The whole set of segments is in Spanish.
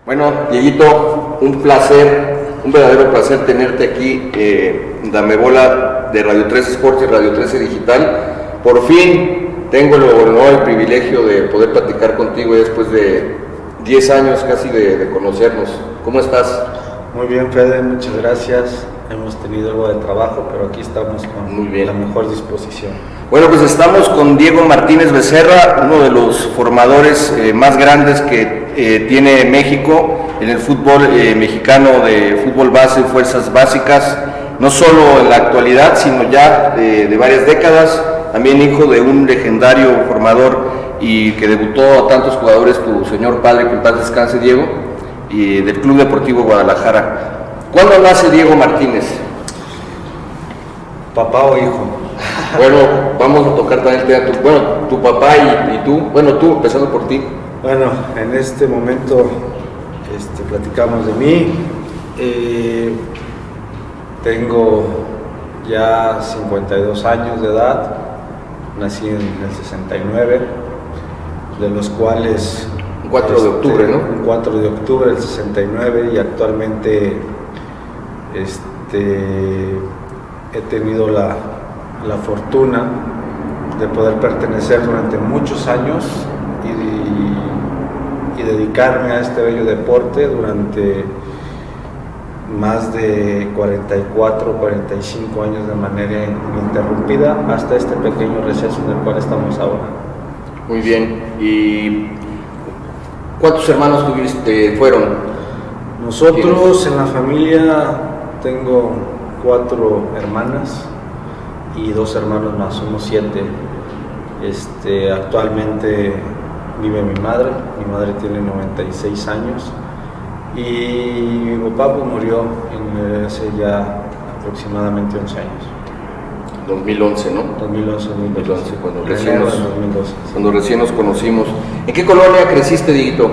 Bueno, Dieguito, un placer, un verdadero placer tenerte aquí en Dame Bola de Radio 13 Sports y Radio 13 Digital. Por fin tengo el honor, el privilegio de poder platicar contigo después de 10 años casi de conocernos. ¿Cómo estás? Muy bien, Fede, muchas gracias. Hemos tenido algo de trabajo, pero aquí estamos con la mejor disposición. Bueno, pues estamos con Diego Martínez Becerra, uno de los formadores más grandes que tiene México en el fútbol mexicano de fútbol base, fuerzas básicas, no solo en la actualidad, sino ya de varias décadas. También hijo de un legendario formador y que debutó a tantos jugadores, tu señor padre, que en paz descanse, Diego, y del Club Deportivo Guadalajara. ¿Cuándo nace Diego Martínez? ¿Papá o hijo? Bueno, vamos a tocar también el tema, tu papá y tú, tú, empezando por ti. Bueno, en este momento platicamos de mí. Tengo ya 52 años de edad, nací en el 69, de los cuales... 4 de octubre, ¿no? Un 4 de octubre del 69 y actualmente he tenido la fortuna de poder pertenecer durante muchos años y dedicarme a este bello deporte durante más de 44, 45 años de manera ininterrumpida hasta este pequeño receso en el cual estamos ahora. Muy bien. ¿Y cuántos hermanos fueron? Nosotros en la familia tengo 4 hermanas y 2 hermanos más, somos 7. Actualmente vive mi madre tiene 96 años y mi papá murió hace ya aproximadamente 11 años. 2011, ¿no? 2011, cuando recién nos conocimos. ¿En qué colonia creciste, Dieguito?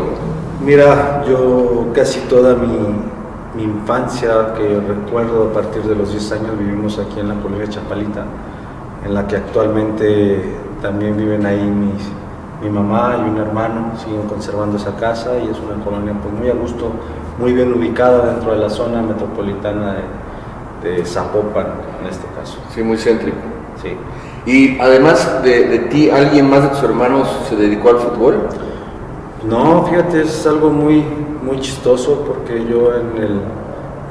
Mira, yo casi toda mi infancia, que recuerdo a partir de los 10 años, vivimos aquí en la colonia Chapalita, en la que actualmente también viven ahí mi mamá y un hermano, siguen conservando esa casa y es una colonia pues muy a gusto, muy bien ubicada dentro de la zona metropolitana de Zapopan en este caso. Sí, muy céntrico. Sí. Y además de ti, ¿alguien más de tus hermanos se dedicó al fútbol? No, fíjate, es algo muy chistoso porque yo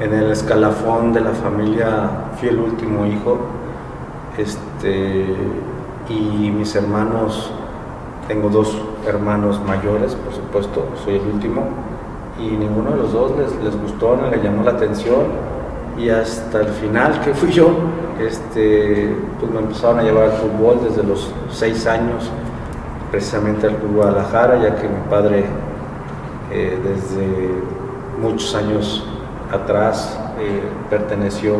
en el escalafón de la familia fui el último hijo, y mis hermanos, tengo 2 hermanos mayores, por supuesto, soy el último, y ninguno de los dos les gustó, no le llamó la atención. Y hasta el final, que fui yo, pues me empezaron a llevar al fútbol desde los 6 años, precisamente al Club Guadalajara, ya que mi padre desde muchos años atrás perteneció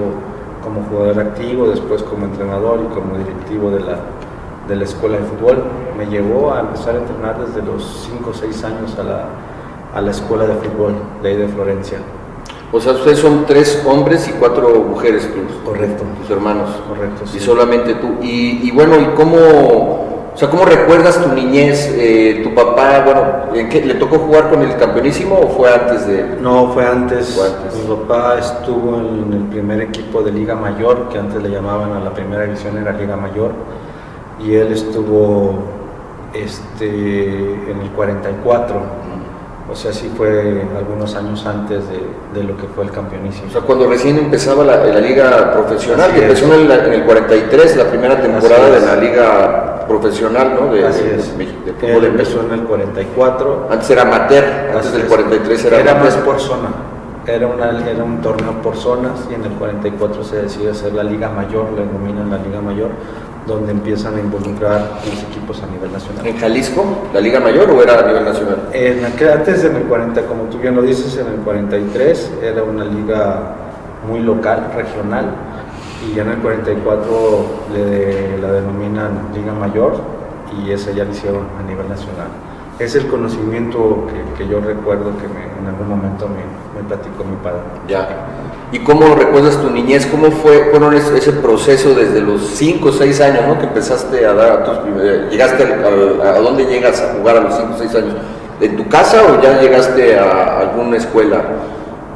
como jugador activo, después como entrenador y como directivo de la escuela de fútbol. Me llevó a empezar a entrenar desde los 5 o 6 años a la escuela de fútbol de ahí de Florencia. O sea, ustedes son 3 hombres y 4 mujeres, Correcto. Tus hermanos. Correcto, sí. Y solamente tú. Y ¿cómo recuerdas tu niñez? Tu papá, ¿le tocó jugar con el campeonísimo o fue antes de...? No, fue antes. Mi papá estuvo en el primer equipo de Liga Mayor, que antes le llamaban a la primera división, era Liga Mayor, y él estuvo en el 44. O sea, sí fue algunos años antes de lo que fue el campeonísimo. O sea, cuando recién empezaba la liga profesional, que empezó en el 43, la primera temporada de la liga profesional, ¿no? Así es. Él empezó en el 44. Antes era amateur, antes del 43 era amateur. Más por zona. Era un torneo por zonas y en el 44 se decide hacer la Liga Mayor, le denominan la Liga Mayor, donde empiezan a involucrar los equipos a nivel nacional. ¿En Jalisco, la Liga Mayor o era a nivel nacional? Antes, en el 40, como tú bien lo dices, en el 43 era una liga muy local, regional, y ya en el 44 la denominan Liga Mayor y esa ya la hicieron a nivel nacional. Es el conocimiento que yo recuerdo que en algún momento me platicó mi padre. Ya. ¿Y cómo recuerdas tu niñez? ¿Cómo fueron ese proceso desde los 5 o 6 años, ¿no? Que empezaste a dar llegaste a dónde llegas a jugar a los 5 o 6 años? ¿En tu casa o ya llegaste a alguna escuela?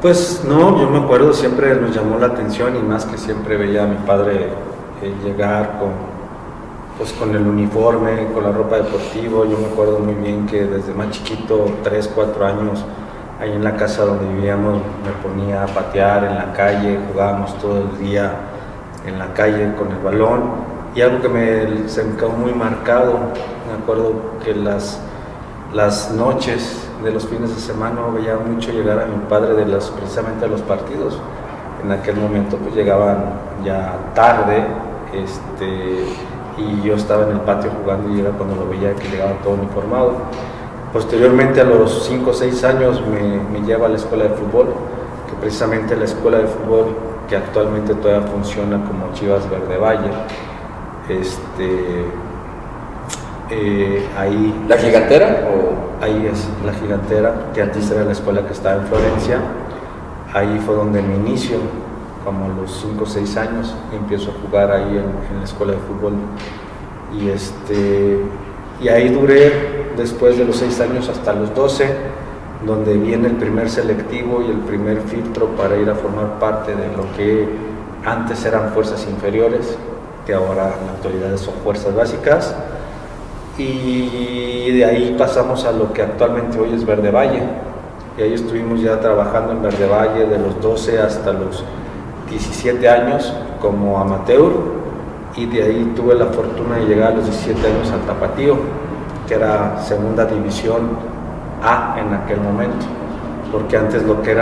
Pues no, yo me acuerdo, siempre nos llamó la atención y más que siempre veía a mi padre llegar con el uniforme, con la ropa deportiva. Yo me acuerdo muy bien que desde más chiquito, 3, 4 años, ahí en la casa donde vivíamos, me ponía a patear en la calle, jugábamos todo el día en la calle con el balón. Y algo que se me quedó muy marcado, me acuerdo que las noches de los fines de semana veía mucho llegar a mi padre precisamente de los partidos. En aquel momento pues llegaban ya tarde, y yo estaba en el patio jugando y era cuando lo veía que llegaba todo uniformado. Posteriormente, a los 5 o 6 años, me lleva a la escuela de fútbol, que precisamente la escuela de fútbol que actualmente todavía funciona como Chivas Verde Valle. Ahí, ¿La Gigantera? ¿O? Ahí es la Gigantera, que antes era la escuela que estaba en Florencia. Ahí fue donde me inicio, como a los 5 o 6 años, empiezo a jugar ahí en la escuela de fútbol. Y ahí duré, después de los 6 años hasta los 12, donde viene el primer selectivo y el primer filtro para ir a formar parte de lo que antes eran fuerzas inferiores, que ahora en la actualidad son fuerzas básicas. Y de ahí pasamos a lo que actualmente hoy es Verde Valle. Y ahí estuvimos ya trabajando en Verde Valle de los 12 hasta los 17 años como amateur, y de ahí tuve la fortuna de llegar a los 17 años al Tapatío, que era segunda división A en aquel momento, porque antes lo que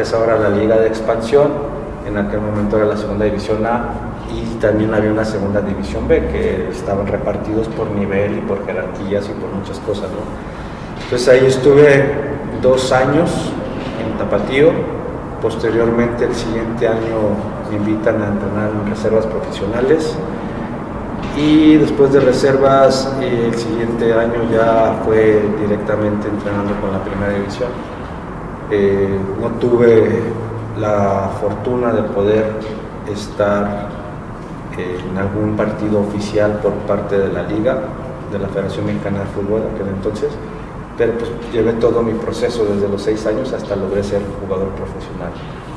es ahora la Liga de Expansión, en aquel momento era la segunda división A, y también había una segunda división B, que estaban repartidos por nivel y por jerarquías y por muchas cosas, ¿no? Entonces ahí estuve 2 años en Tapatío. Posteriormente, el siguiente año me invitan a entrenar en reservas profesionales, y después de reservas el siguiente año ya fue directamente entrenando con la primera división. No tuve la fortuna de poder estar en algún partido oficial por parte de la Liga, de la Federación Mexicana de Fútbol en aquel entonces, pero pues llevé todo mi proceso desde los 6 años hasta logré ser jugador profesional.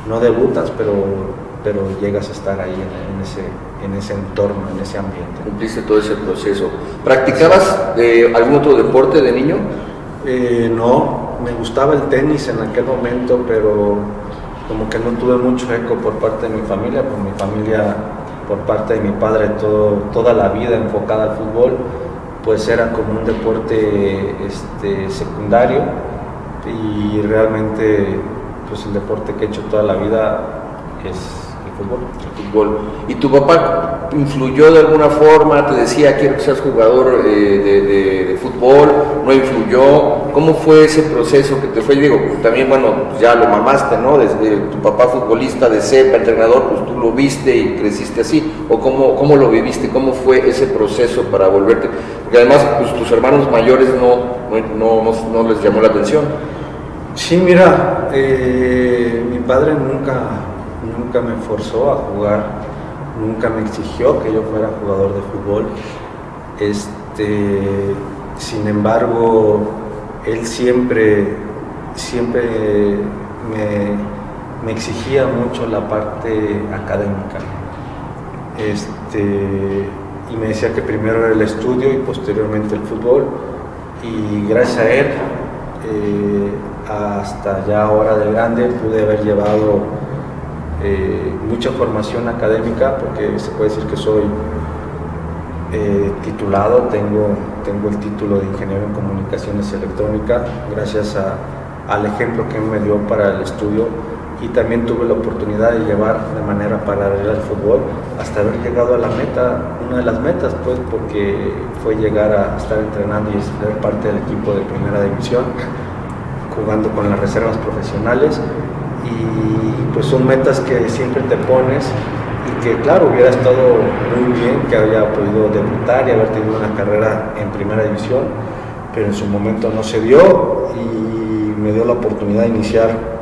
No debutas, pero llegas a estar ahí en ese entorno, en ese ambiente. Cumpliste todo ese proceso. ¿Practicabas algún otro deporte de niño? No, me gustaba el tenis en aquel momento, pero como que no tuve mucho eco por parte de mi familia, por parte de mi padre, toda la vida enfocada al fútbol, pues era como un deporte secundario, y realmente pues el deporte que he hecho toda la vida es el fútbol. El fútbol. ¿Y tu papá influyó de alguna forma? ¿Te decía quiero que seas jugador de fútbol? ¿No influyó? ¿Cómo fue ese proceso que te fue? Digo, también, bueno, ya lo mamaste, ¿no? Desde tu papá futbolista de cepa, entrenador, pues tú lo viste y creciste así. ¿O cómo lo viviste? ¿Cómo fue ese proceso para volverte? Porque además, pues tus hermanos mayores no les llamó la atención. Sí, mira, mi padre nunca me forzó a jugar, nunca me exigió que yo fuera jugador de fútbol. Sin embargo, él siempre me exigía mucho la parte académica. Y me decía que primero era el estudio y posteriormente el fútbol. Y gracias a él, hasta ya ahora de grande, pude haber llevado mucha formación académica, porque se puede decir que soy titulado, tengo el título de ingeniero en comunicaciones electrónicas, gracias al ejemplo que me dio para el estudio, y también tuve la oportunidad de llevar de manera paralela al fútbol hasta haber llegado a la meta, una de las metas, pues, porque fue llegar a estar entrenando y ser parte del equipo de primera división, jugando con las reservas profesionales. Y pues son metas que siempre te pones, y que claro, hubiera estado muy bien que haya podido debutar y haber tenido una carrera en primera división, pero en su momento no se dio, y me dio la oportunidad de iniciar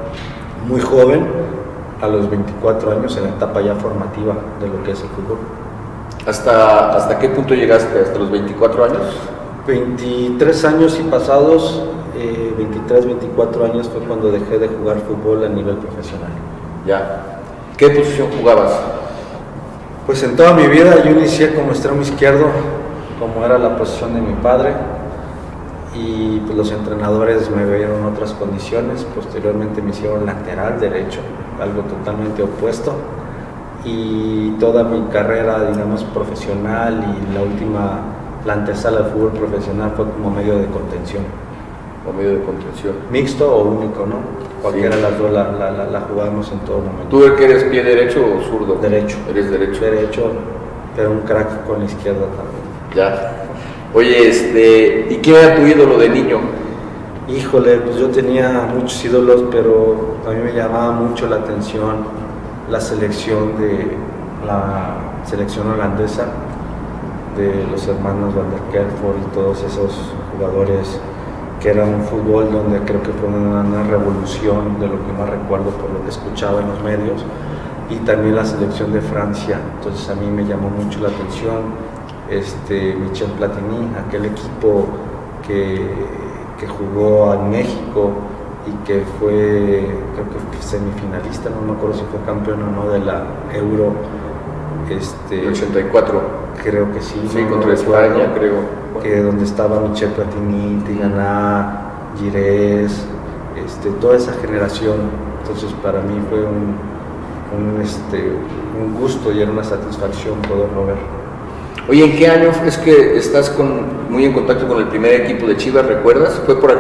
muy joven, a los 24 años, en la etapa ya formativa de lo que es el fútbol. ¿Hasta qué punto llegaste? ¿Hasta los 24 años? 23 años y pasados, 23, 24 años fue cuando dejé de jugar fútbol a nivel profesional. Ya. ¿Qué posición jugabas? Pues en toda mi vida yo inicié como extremo izquierdo, como era la posición de mi padre, y pues los entrenadores me vieron en otras condiciones. Posteriormente me hicieron lateral derecho, algo totalmente opuesto, y toda mi carrera, digamos, profesional y la antesala del fútbol profesional fue como medio de contención. O medio de contención. Mixto o único, ¿no? Cualquiera de las dos la jugamos en todo momento. ¿Tú eres pie derecho o zurdo? Derecho. ¿Eres derecho? Derecho, pero un crack con la izquierda también. Ya. Oye, ¿y quién era tu ídolo de niño? Híjole, pues yo tenía muchos ídolos, pero a mí me llamaba mucho la atención la selección holandesa, de los hermanos Van der Kerkhoff y todos esos jugadores, que era un fútbol donde creo que fue una revolución, de lo que más recuerdo por lo que escuchaba en los medios, y también la selección de Francia. Entonces a mí me llamó mucho la atención Michel Platini, aquel equipo que jugó en México y que fue, creo que semifinalista, no me acuerdo si fue campeón o no de la Euro. El 84. Creo que sí. Sí, contra España, creo. Que donde estaba Michel Platini, Tigana, Girés, toda esa generación. Entonces para mí fue un gusto y era una satisfacción poderlo ver. Oye, ¿en qué año es que estás muy en contacto con el primer equipo de Chivas, recuerdas? ¿Fue por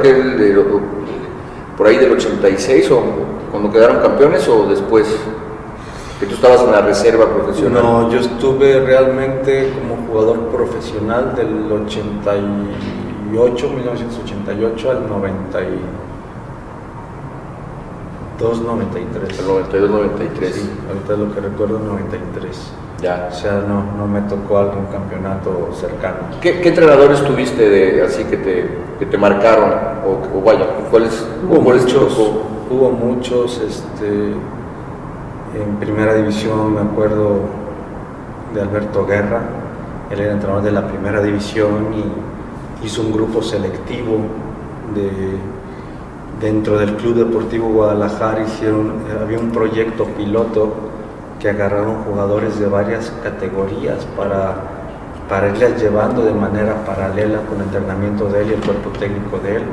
ahí del 86 o cuando quedaron campeones o después? Que tú estabas en la reserva profesional. No, yo estuve realmente como jugador profesional del 1988 al 92, 93. El 92, 93. Sí, ahorita es lo que recuerdo, 93. Ya. O sea, no me tocó algún campeonato cercano. ¿Qué entrenadores tuviste así que te marcaron? O vaya, ¿cuáles? Hubo muchos. En primera división me acuerdo de Alberto Guerra. Él era entrenador de la primera división y hizo un grupo selectivo dentro del Club Deportivo Guadalajara. Había un proyecto piloto que agarraron jugadores de varias categorías para irles llevando de manera paralela con el entrenamiento de él y el cuerpo técnico de él,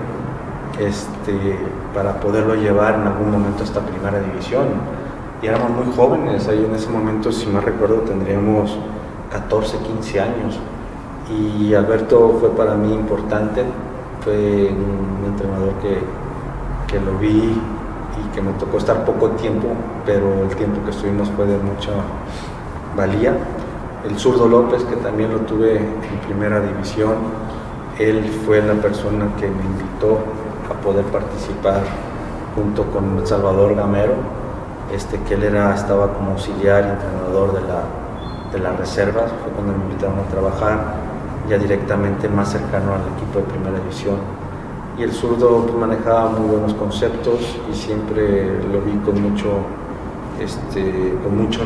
para poderlo llevar en algún momento a esta primera división. Y éramos muy jóvenes, ahí en ese momento, si mal recuerdo, tendríamos 14, 15 años. Y Alberto fue para mí importante, fue un entrenador que lo vi y que me tocó estar poco tiempo, pero el tiempo que estuvimos fue de mucha valía. El Zurdo López, que también lo tuve en primera división, él fue la persona que me invitó a poder participar junto con Salvador Gamero, que él estaba como auxiliar y entrenador de las reservas. Fue cuando me invitaron a trabajar ya directamente más cercano al equipo de primera división. Y el Zurdo pues manejaba muy buenos conceptos y siempre lo vi con mucho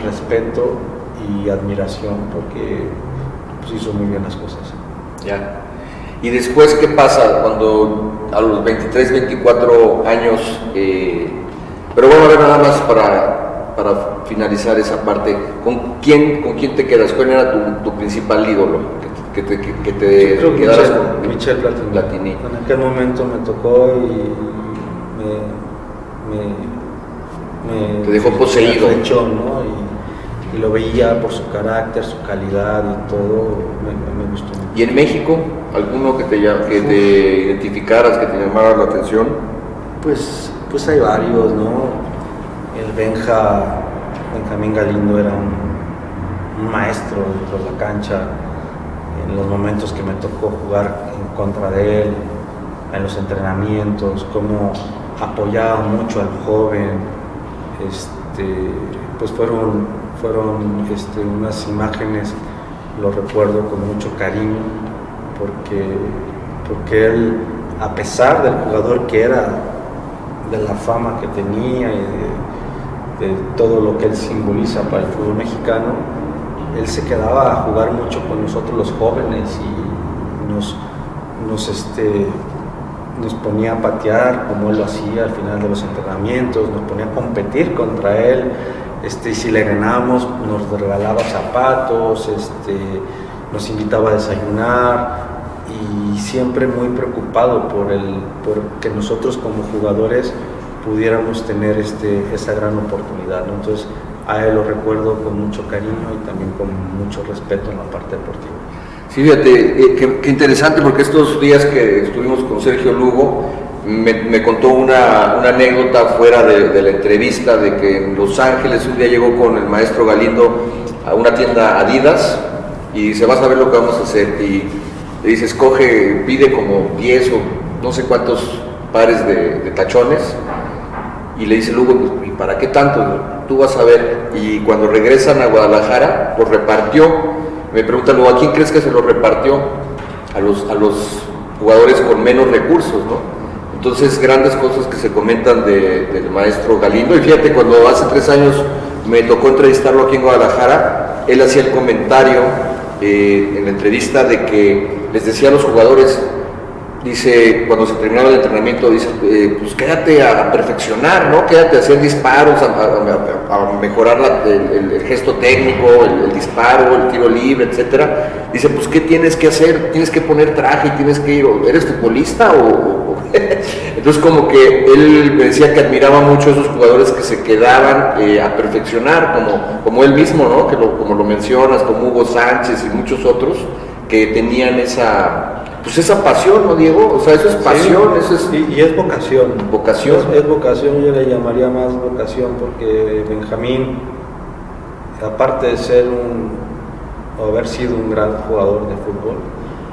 respeto y admiración, porque pues hizo muy bien las cosas. Ya. ¿Y después qué pasa cuando a los 23, 24 años, pero bueno, a ver, nada más para finalizar esa parte, ¿con quién te quedas? ¿Cuál era tu principal ídolo? Que te Yo creo quedaras que Michel Platini. En aquel momento me tocó y te dejó poseído. Me flechó, ¿no? Y lo veía por su carácter, su calidad y todo, me gustó mucho. ¿Y en México, alguno que te identificaras, que te llamara la atención? Pues hay varios, ¿no? El Benjamín Galindo era un maestro dentro de la cancha. En los momentos que me tocó jugar en contra de él, en los entrenamientos, cómo apoyaba mucho al joven, pues fueron unas imágenes, lo recuerdo con mucho cariño, porque él, a pesar del jugador que era, de la fama que tenía y de todo lo que él simboliza para el fútbol mexicano, él se quedaba a jugar mucho con nosotros los jóvenes y nos ponía a patear como él lo hacía al final de los entrenamientos, nos ponía a competir contra él, y si le ganábamos nos regalaba zapatos, nos invitaba a desayunar, y siempre muy preocupado por que nosotros como jugadores pudiéramos tener esa gran oportunidad, ¿no? Entonces a él lo recuerdo con mucho cariño y también con mucho respeto en la parte deportiva. Sí, fíjate, qué interesante, porque estos días que estuvimos con Sergio Lugo, me contó una anécdota fuera de la entrevista, de que en Los Ángeles un día llegó con el maestro Galindo a una tienda Adidas y dice, vas a ver lo que vamos a hacer, y le dice, pide como 10 o no sé cuántos pares de tachones, y le dice Lugo, ¿y para qué tanto? Tú vas a ver. Y cuando regresan a Guadalajara, los repartió. Me pregunta luego, ¿a quién crees que se los repartió? A los jugadores con menos recursos, ¿no? Entonces, grandes cosas que se comentan del maestro Galindo. Y fíjate, cuando hace 3 años me tocó entrevistarlo aquí en Guadalajara, él hacía el comentario en la entrevista de que les decía a los jugadores, dice, cuando se terminaba el entrenamiento, dice, pues quédate a perfeccionar, ¿no? Quédate a hacer disparos, a mejorar el gesto técnico, el disparo, el tiro libre, etcétera. Dice, pues ¿qué tienes que hacer? Tienes que poner traje y tienes que ir, ¿eres futbolista o...? Entonces como que él me decía que admiraba mucho a esos jugadores que se quedaban a perfeccionar, como él mismo, ¿no? Como lo mencionas, como Hugo Sánchez y muchos otros, que tenían esa pasión, ¿no, Diego? O sea, eso es pasión, sí, eso es... Y es vocación. Vocación. Es vocación, yo le llamaría más vocación, porque Benjamín, aparte de ser o haber sido un gran jugador de fútbol,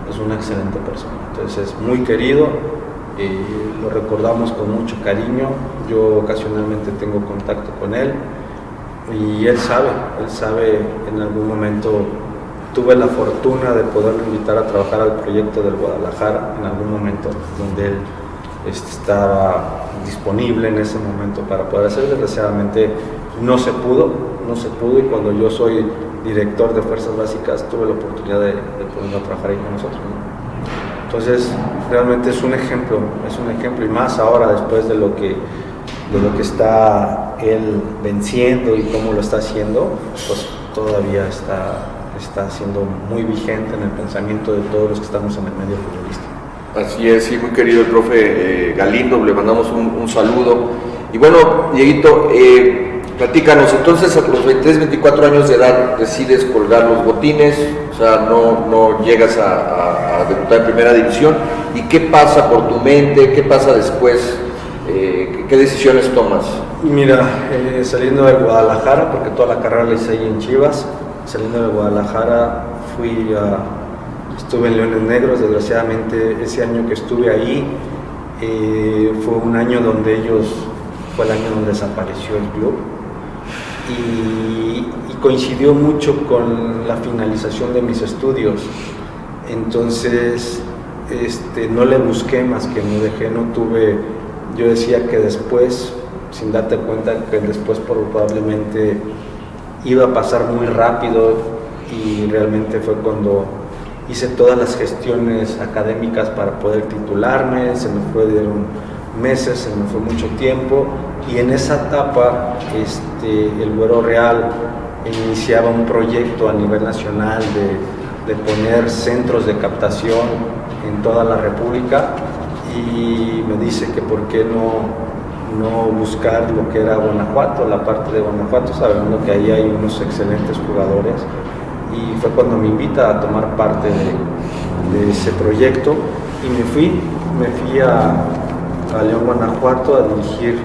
es una excelente persona. Entonces es muy querido, y lo recordamos con mucho cariño. Yo ocasionalmente tengo contacto con él, y él sabe, en algún momento tuve la fortuna de poderlo invitar a trabajar al proyecto del Guadalajara en algún momento, donde él estaba disponible en ese momento para poder hacer. Desgraciadamente no se pudo, y cuando yo soy director de Fuerzas Básicas tuve la oportunidad de poderlo trabajar ahí con nosotros, ¿no? Entonces realmente es un ejemplo, y más ahora después de lo que está él venciendo y cómo lo está haciendo, pues todavía está siendo muy vigente en el pensamiento de todos los que estamos en el medio futbolístico. Así es, sí, muy querido el profe Galindo, le mandamos un saludo. Y bueno, Dieguito, platícanos, entonces a los 23, 24 años de edad decides colgar los botines, o sea, no llegas a debutar en primera división. ¿Y qué pasa por tu mente? ¿Qué pasa después? ¿Qué decisiones tomas? Mira, saliendo de Guadalajara, porque toda la carrera la hice ahí en Chivas, saliendo de Guadalajara estuve en Leones Negros. Desgraciadamente ese año que estuve ahí fue un año donde fue el año donde desapareció el club, y coincidió mucho con la finalización de mis estudios. Entonces no le busqué más que me dejé, no tuve, yo decía que después, sin darte cuenta que después probablemente iba a pasar muy rápido, y realmente fue cuando hice todas las gestiones académicas para poder titularme. Se me dieron meses, se me fue mucho tiempo, y en esa etapa el Güero Real iniciaba un proyecto a nivel nacional de poner centros de captación en toda la República, y me dice que por qué no buscar lo que era Guanajuato, la parte de Guanajuato, sabiendo que ahí hay unos excelentes jugadores. Y fue cuando me invita a tomar parte de ese proyecto, y me fui a León, Guanajuato, a dirigir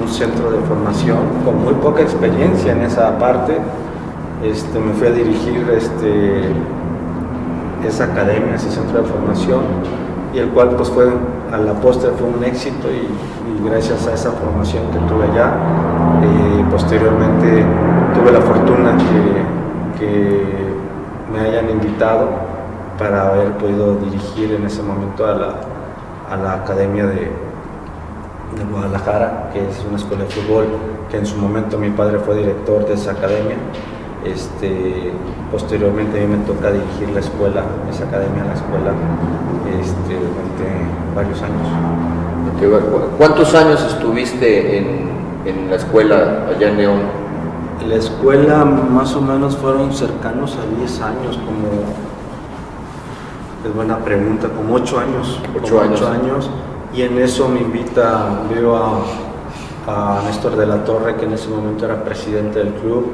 un centro de formación con muy poca experiencia en esa parte. Me fui a dirigir esa academia, ese centro de formación, y el cual pues a la postre fue un éxito, y gracias a esa formación que tuve allá, posteriormente tuve la fortuna que me hayan invitado para haber podido dirigir en ese momento a la academia de Guadalajara, que es una escuela de fútbol, que en su momento mi padre fue director de esa academia, Posteriormente a mí me toca dirigir la escuela, esa academia, la escuela, durante varios años. ¿Cuántos años estuviste en la escuela allá en León? La escuela más o menos fueron cercanos a 10 años, es buena pregunta, como 8 años. 8 años. Y en eso veo a Néstor de la Torre, que en ese momento era presidente del club.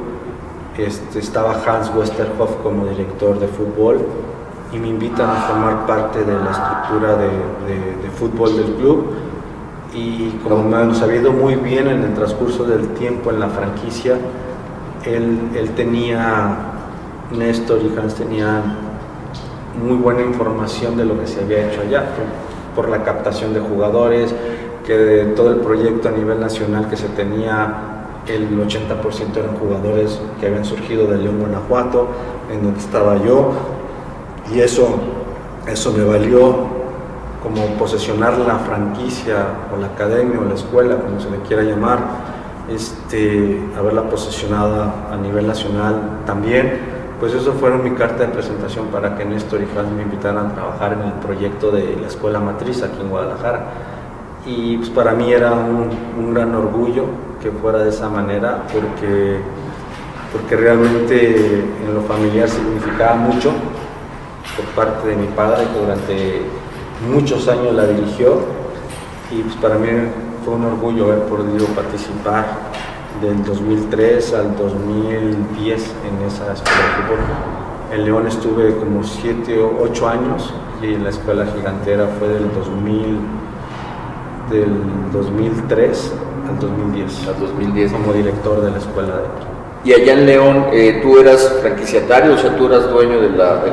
Estaba Hans Westerhoff como director de fútbol y me invitan a formar parte de la estructura de fútbol del club. Y como nos había ido muy bien en el transcurso del tiempo en la franquicia, Néstor y Hans tenían muy buena información de lo que se había hecho allá, por la captación de jugadores, que de todo el proyecto a nivel nacional que se tenía, el 80% eran jugadores que habían surgido de León, Guanajuato, en donde estaba yo, y eso me valió como posesionar la franquicia o la academia o la escuela, como se le quiera llamar, haberla posesionada a nivel nacional también. Pues eso fue mi carta de presentación para que Néstor y Hans me invitaran a trabajar en el proyecto de la escuela matriz aquí en Guadalajara. Y pues para mí era un gran orgullo que fuera de esa manera, porque realmente en lo familiar significaba mucho por parte de mi padre, que durante muchos años la dirigió, y pues para mí fue un orgullo haber podido participar del 2003 al 2010 en esa escuela de fútbol. En León estuve como 7 o 8 años y la escuela gigantera fue del 2003 al 2010. Al 2010. Como director de la escuela de... Y allá en León, ¿tú eras franquiciatario? O sea, ¿tú eras dueño de la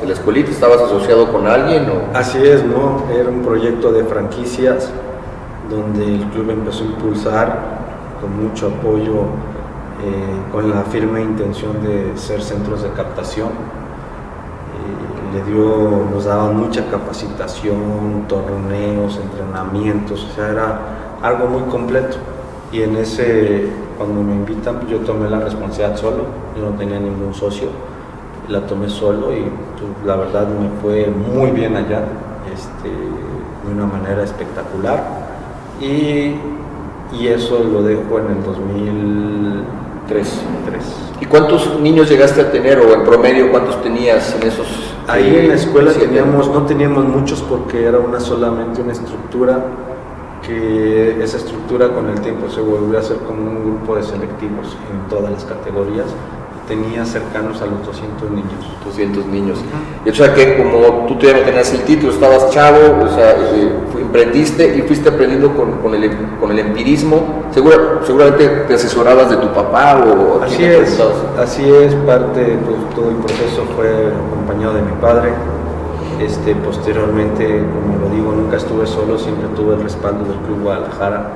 escuelita? ¿Estabas asociado con alguien? ¿O? Así es, ¿no? Era un proyecto de franquicias donde el club empezó a impulsar con mucho apoyo, con la firme intención de ser centros de captación. Nos daban mucha capacitación, torneos, entrenamientos, o sea, era algo muy completo. Y cuando me invitan, yo tomé la responsabilidad solo, yo no tenía ningún socio, la tomé solo y pues, la verdad me fue muy bien allá, de una manera espectacular. Y eso lo dejo en el 2003. ¿Y cuántos niños llegaste a tener, o en promedio cuántos tenías en esos? Ahí en la escuela no teníamos muchos, porque era solamente una estructura, que esa estructura con el tiempo se volvió a hacer como un grupo de selectivos en todas las categorías. Tenía cercanos a los 200 niños. 200 niños. Y o sea que como tú todavía no tenías el título, estabas chavo, o sea, emprendiste y fuiste aprendiendo con el empirismo. Seguramente te asesorabas de tu papá o... Así es, parte, pues todo el proceso fue acompañado de mi padre. Posteriormente, como lo digo, nunca estuve solo, siempre tuve el respaldo del Club Guadalajara,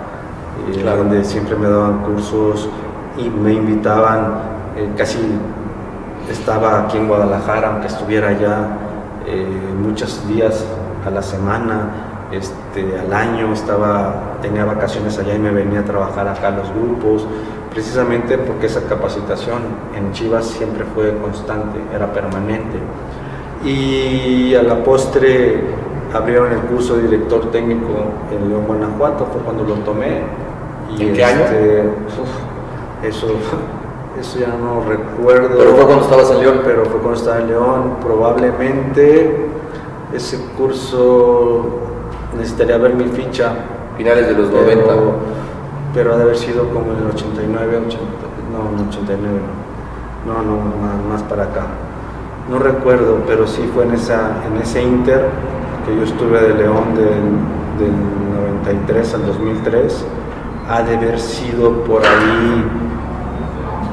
claro, donde siempre me daban cursos y me invitaban. Casi estaba aquí en Guadalajara, aunque estuviera allá, muchos días a la semana, al año, tenía vacaciones allá y me venía a trabajar acá a los grupos, precisamente porque esa capacitación en Chivas siempre fue constante, era permanente. Y a la postre abrieron el curso de director técnico en León, Guanajuato, fue cuando lo tomé. ¿En qué año? Eso ya no recuerdo. ¿Pero fue cuando estabas en León? Pero fue cuando estaba en León. Probablemente ese curso necesitaría ver mi ficha. Finales de los 90. Pero ha de haber sido como en el 89, no, 89 no, más para acá. No recuerdo, pero sí fue en ese inter que yo estuve de León del 93 al 2003. Ha de haber sido por ahí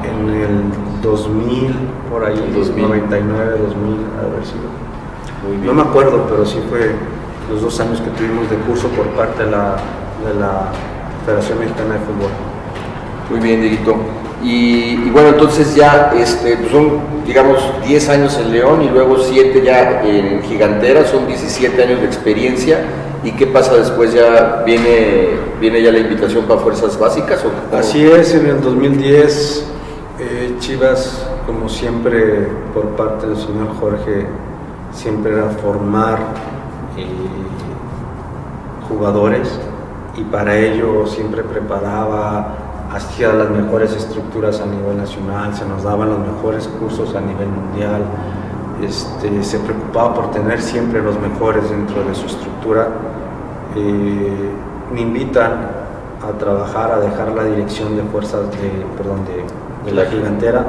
en el 2000, por ahí, 2000. 99, 2000, ha de haber sido. Muy bien. No me acuerdo, pero sí fue los 2 años que tuvimos de curso por parte de la Federación Mexicana de Fútbol. Muy bien, Dieguito. Y bueno, entonces ya son, digamos, 10 años en León y luego 7 ya en Gigantera, son 17 años de experiencia. ¿Y qué pasa después? ¿Ya viene ya la invitación para Fuerzas Básicas? ¿O? Así es, en el 2010 Chivas, como siempre, por parte del señor Jorge, siempre era formar jugadores, y para ello siempre preparaba, hacía las mejores estructuras a nivel nacional, se nos daban los mejores cursos a nivel mundial, se preocupaba por tener siempre los mejores dentro de su estructura. Me invitan a trabajar, a dejar la dirección de fuerzas de la Gigantera,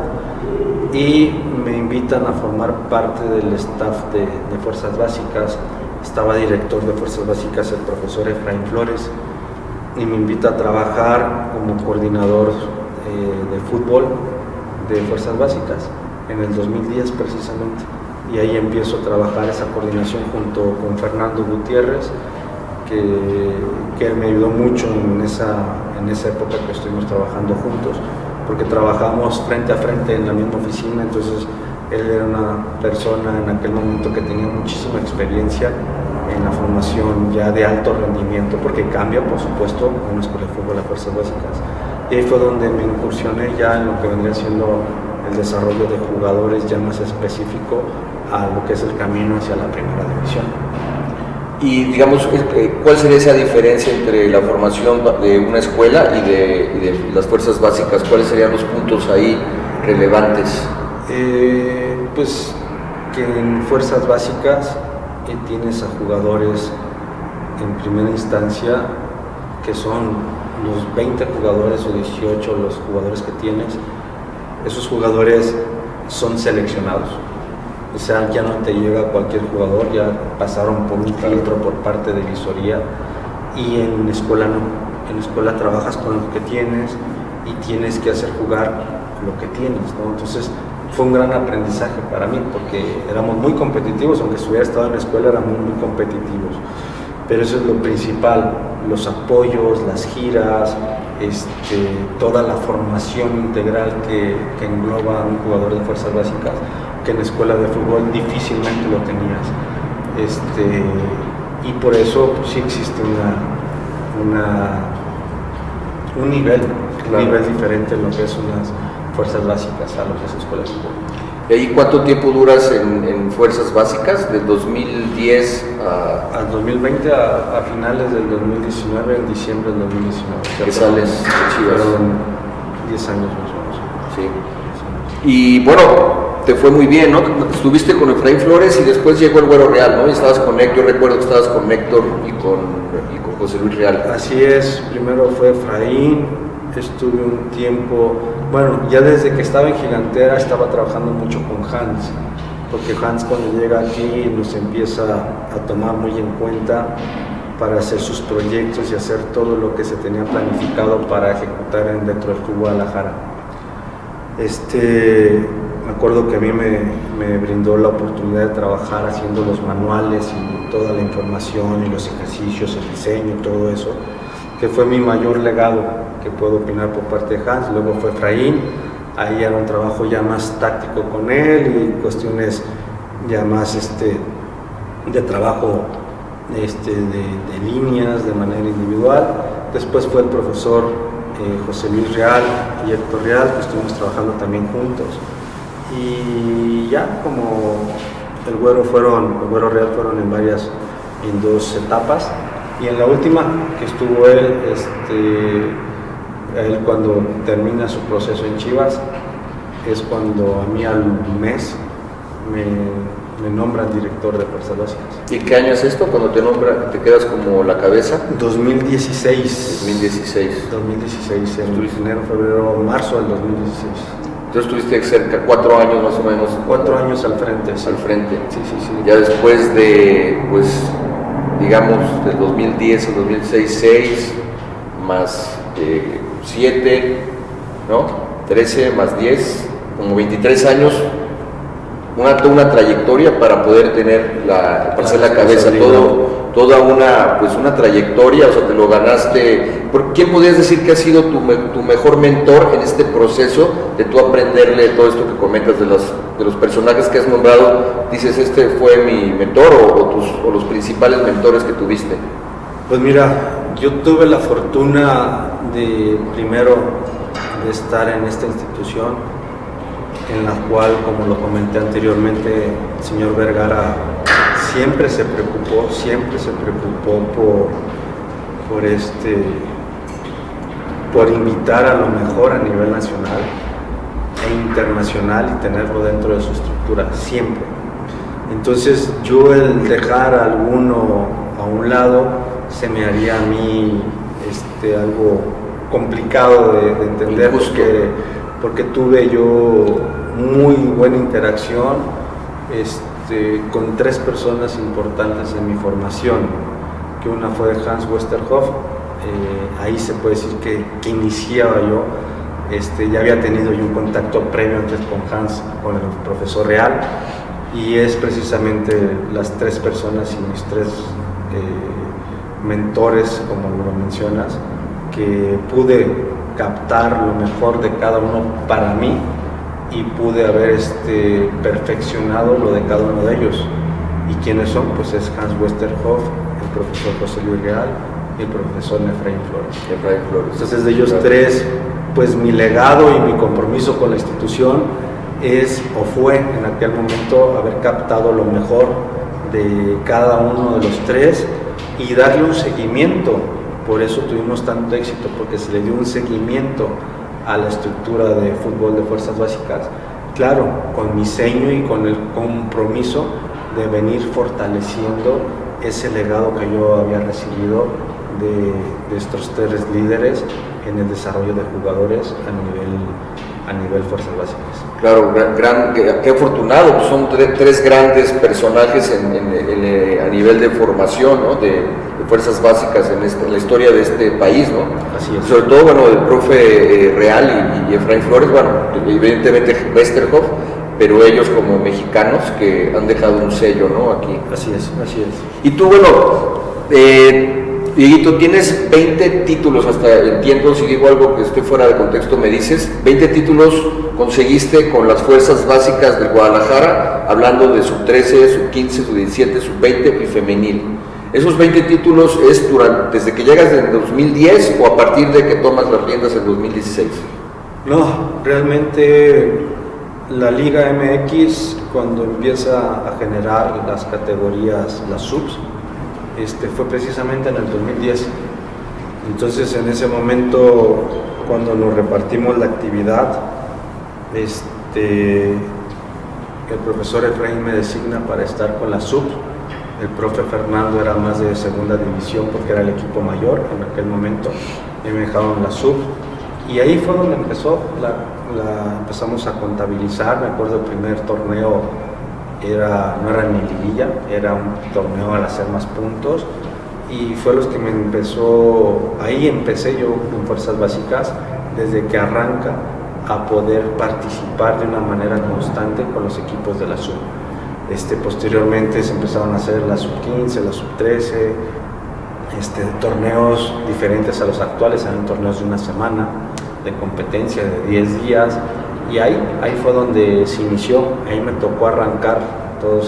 y me invitan a formar parte del staff de Fuerzas Básicas. Estaba director de Fuerzas Básicas el profesor Efraín Flores, y me invita a trabajar como coordinador de fútbol de Fuerzas Básicas en el 2010 precisamente, y ahí empiezo a trabajar esa coordinación junto con Fernando Gutiérrez, que él me ayudó mucho en esa época que estuvimos trabajando juntos, porque trabajamos frente a frente en la misma oficina. Entonces él era una persona en aquel momento que tenía muchísima experiencia en la formación ya de alto rendimiento, porque cambia, por supuesto, una escuela de fútbol a Fuerzas Básicas. Y ahí fue donde me incursioné ya en lo que vendría siendo el desarrollo de jugadores ya más específico a lo que es el camino hacia la primera división. Y digamos, ¿cuál sería esa diferencia entre la formación de una escuela y de las fuerzas básicas? ¿Cuáles serían los puntos ahí relevantes? Pues que en fuerzas básicas tienes a jugadores en primera instancia que son los 20 jugadores o 18 los jugadores que tienes. Esos jugadores son seleccionados. O sea, ya no te llega cualquier jugador, ya pasaron por un filtro por parte de visoría, y en escuela no. En escuela trabajas con lo que tienes y tienes que hacer jugar lo que tienes, ¿no? Entonces fue un gran aprendizaje para mí, porque éramos muy competitivos, aunque si hubiera estado en la escuela éramos muy competitivos, pero eso es lo principal, los apoyos, las giras, toda la formación integral que engloba a un jugador de fuerzas básicas, que en escuela de fútbol difícilmente lo tenías. Y por eso pues, sí existe un nivel diferente en lo que es unas fuerzas básicas a lo que es escuela de fútbol. ¿Y ahí cuánto tiempo duras en fuerzas básicas? ¿Del 2010 al 2020, a finales del 2019, en diciembre del 2019? ¿Qué sales de Chivas? Fueron 10 años más o menos. Sí. Y bueno, te fue muy bien, ¿no? Estuviste con Efraín Flores y después llegó el Güero Real, ¿no? Y estabas con Héctor, yo recuerdo que estabas con Héctor y con José Luis Real. Así es, primero fue Efraín, estuve un tiempo, bueno, ya desde que estaba en Gigantera estaba trabajando mucho con Hans, porque Hans cuando llega aquí nos empieza a tomar muy en cuenta para hacer sus proyectos y hacer todo lo que se tenía planificado para ejecutar dentro del Club Guadalajara. Me acuerdo que a mí me brindó la oportunidad de trabajar haciendo los manuales y toda la información y los ejercicios, el diseño, todo eso, que fue mi mayor legado que puedo opinar por parte de Hans. Luego fue Efraín, ahí era un trabajo ya más táctico con él y cuestiones ya más de trabajo de líneas de manera individual. Después fue el profesor José Luis Real y Héctor Real, que estuvimos trabajando también juntos. Y ya como el Güero Real fueron en 2 etapas, y en la última que estuvo él cuando termina su proceso en Chivas, es cuando a mí al mes me nombran director de Fuerzas Básicas. ¿Y qué año es esto cuando te nombran, te quedas como la cabeza? 2016, en enero, febrero, marzo del 2016. Entonces estuviste cerca, 4 años más o menos. 4 años al frente. Sí. Al frente. Sí. Ya después de, pues, digamos, del 2010 al 2006, 6, más 7, ¿no? 13 más 10, como 23 años, una trayectoria para poder tener para ser la cabeza, toda una trayectoria, o sea, te lo ganaste. ¿Quién podrías decir que ha sido tu mejor mentor en este proceso de tú aprenderle todo esto que comentas de los personajes que has nombrado? Dices, este fue mi mentor o los principales mentores que tuviste. Pues mira, yo tuve la fortuna de estar en esta institución en la cual, como lo comenté anteriormente, el señor Vergara siempre se preocupó por invitar a lo mejor a nivel nacional e internacional y tenerlo dentro de su estructura, siempre. Entonces yo el dejar a alguno a un lado se me haría a mí algo complicado de entender, porque tuve yo muy buena interacción con 3 personas importantes en mi formación, que una fue Hans Westerhoff. Ahí se puede decir que iniciaba yo, ya había tenido yo un contacto previo antes con Hans, con el profesor Real, y es precisamente las 3 personas y mis 3 mentores, como lo mencionas, que pude captar lo mejor de cada uno para mí y pude haber perfeccionado lo de cada uno de ellos. ¿Y quiénes son? Pues es Hans Westerhoff, el profesor José Luis Real y el profesor Efraín Flores. Entonces de ellos 3, pues mi legado y mi compromiso con la institución fue en aquel momento haber captado lo mejor de cada uno de los 3 y darle un seguimiento. Por eso tuvimos tanto éxito, porque se le dio un seguimiento a la estructura de fútbol de fuerzas básicas, claro, con mi sello y con el compromiso de venir fortaleciendo ese legado que yo había recibido de estos 3 líderes en el desarrollo de jugadores a nivel fuerzas básicas. Claro, qué afortunado, pues son 3 grandes personajes a nivel de formación, ¿no? de fuerzas básicas en la historia de este país, ¿no? Así es. Sobre todo, bueno, el profe Real y Efraín Flores, bueno, evidentemente Westerhoff, pero ellos como mexicanos que han dejado un sello, ¿no? Aquí. Así es. Y tú, bueno, Dieguito, tienes 20 títulos, hasta entiendo, si digo algo que esté fuera de contexto me dices, 20 títulos conseguiste con las fuerzas básicas del Guadalajara, hablando de sub-13, sub-15, sub-17, sub-20 y femenil. ¿Esos 20 títulos es desde que llegas en 2010 o a partir de que tomas las riendas en 2016? No, realmente la Liga MX, cuando empieza a generar las categorías, las subs, fue precisamente en el 2010. Entonces en ese momento, cuando nos repartimos la actividad, el profesor Efraín me designa para estar con la sub. El profe Fernando era más de segunda división porque era el equipo mayor en aquel momento, y me dejaron la sub. Y ahí fue donde empezamos a contabilizar. Me acuerdo el primer torneo no era ni liguilla, era un torneo al hacer más puntos, y fue los que ahí empecé yo en fuerzas básicas, desde que arranca a poder participar de una manera constante con los equipos de la sub. Posteriormente se empezaron a hacer la sub-15, la sub-13, torneos diferentes a los actuales, eran torneos de una semana, de competencia de 10 días, y ahí fue donde se inició. Ahí me tocó arrancar toda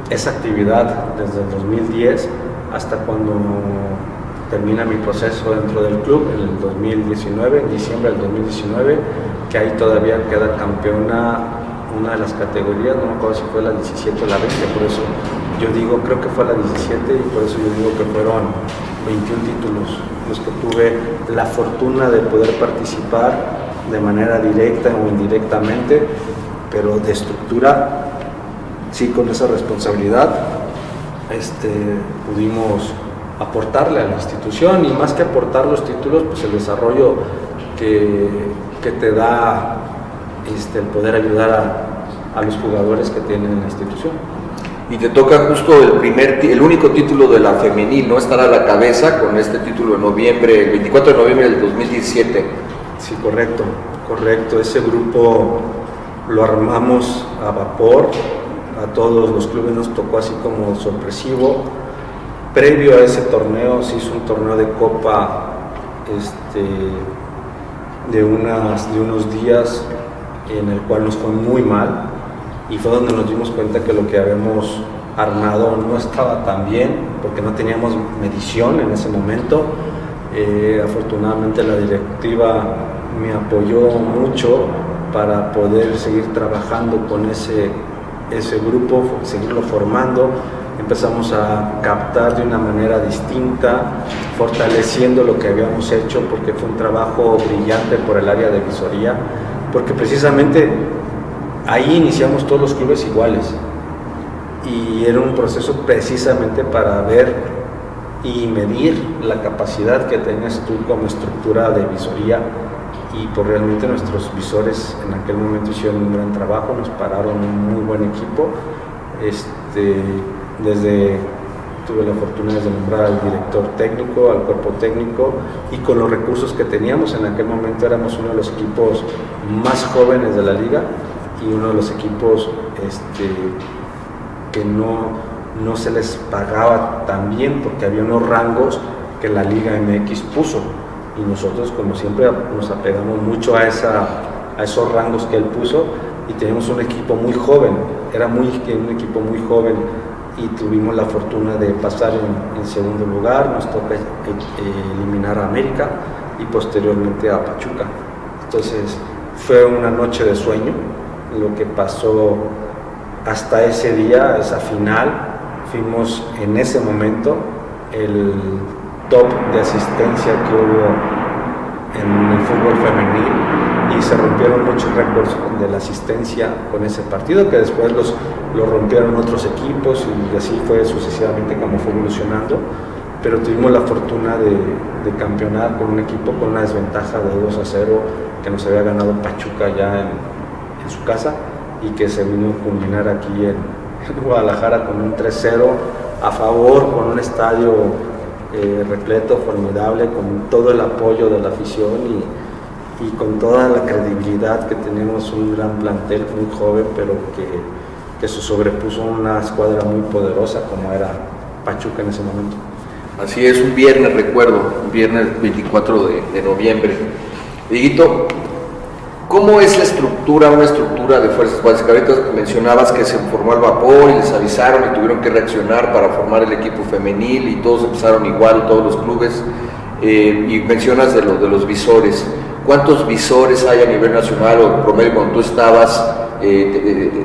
esa actividad desde el 2010 hasta cuando termina mi proceso dentro del club en el 2019, en diciembre del 2019, que ahí todavía queda campeona una de las categorías, no me acuerdo si fue la 17 o la 20, por eso yo digo, creo que fue la 17, y por eso yo digo que fueron 21 títulos los que tuve la fortuna de poder participar de manera directa o indirectamente, pero de estructura, sí, con esa responsabilidad, pudimos aportarle a la institución, y más que aportar los títulos, pues el desarrollo que te da el poder ayudar a los jugadores que tienen en la institución. Y te toca justo el único título de la femenil, ¿no? Estar a la cabeza con este título en noviembre, el 24 de noviembre del 2017. Sí, correcto. Ese grupo lo armamos a vapor, a todos los clubes nos tocó así como sorpresivo. Previo a ese torneo se hizo un torneo de copa de unos días, en el cual nos fue muy mal, y fue donde nos dimos cuenta que lo que habíamos armado no estaba tan bien, porque no teníamos medición en ese momento. Afortunadamente la directiva me apoyó mucho para poder seguir trabajando con ese grupo, seguirlo formando. Empezamos a captar de una manera distinta, fortaleciendo lo que habíamos hecho, porque fue un trabajo brillante por el área de visoría, porque precisamente ahí iniciamos todos los clubes iguales y era un proceso precisamente para ver y medir la capacidad que tenías tú como estructura de visoría, y pues realmente nuestros visores en aquel momento hicieron un gran trabajo, nos pararon un muy buen equipo. Tuve la fortuna de nombrar al director técnico, al cuerpo técnico, y con los recursos que teníamos en aquel momento éramos uno de los equipos más jóvenes de la liga y uno de los equipos que no se les pagaba tan bien, porque había unos rangos que la Liga MX puso, y nosotros, como siempre, nos apegamos mucho a esos rangos que él puso, y teníamos un equipo muy joven, un equipo muy joven, y tuvimos la fortuna de pasar en segundo lugar. Nos toca eliminar a América y posteriormente a Pachuca. Entonces fue una noche de sueño lo que pasó hasta ese día, esa final. Fuimos en ese momento el top de asistencia que hubo en el fútbol femenil, y se rompieron muchos récords de la asistencia con ese partido, que después lo rompieron otros equipos, y así fue sucesivamente como fue evolucionando. Pero tuvimos la fortuna de campeonar con un equipo con una desventaja de 2-0 que nos había ganado Pachuca ya en su casa, y que se vino a culminar aquí en Guadalajara con un 3-0 a favor, con un estadio repleto, formidable, con todo el apoyo de la afición y con toda la credibilidad que tenemos, un gran plantel, muy joven, pero que se sobrepuso una escuadra muy poderosa como era Pachuca en ese momento. Así es, un viernes, recuerdo, un viernes 24 de noviembre. Dieguito, ¿cómo es una estructura de fuerzas básicas? Ahorita mencionabas que se formó al vapor y les avisaron y tuvieron que reaccionar para formar el equipo femenil, y todos empezaron igual, todos los clubes, y mencionas de los visores. ¿Cuántos visores hay a nivel nacional o promedio cuando tú estabas?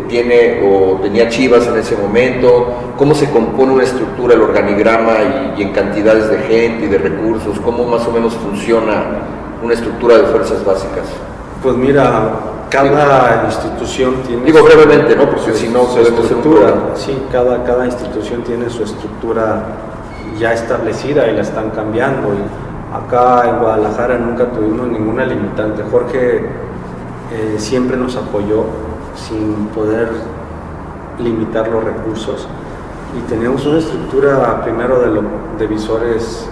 ¿Tenía Chivas en ese momento? ¿Cómo se compone una estructura, el organigrama y en cantidades de gente y de recursos? ¿Cómo más o menos funciona una estructura de fuerzas básicas? Pues mira, cada institución tiene... Digo brevemente, ¿no? Porque si no su estructura. Sí, cada institución tiene su estructura ya establecida y la están cambiando. Y acá en Guadalajara nunca tuvimos ninguna limitante. Jorge siempre nos apoyó sin poder limitar los recursos, y teníamos una estructura primero de visores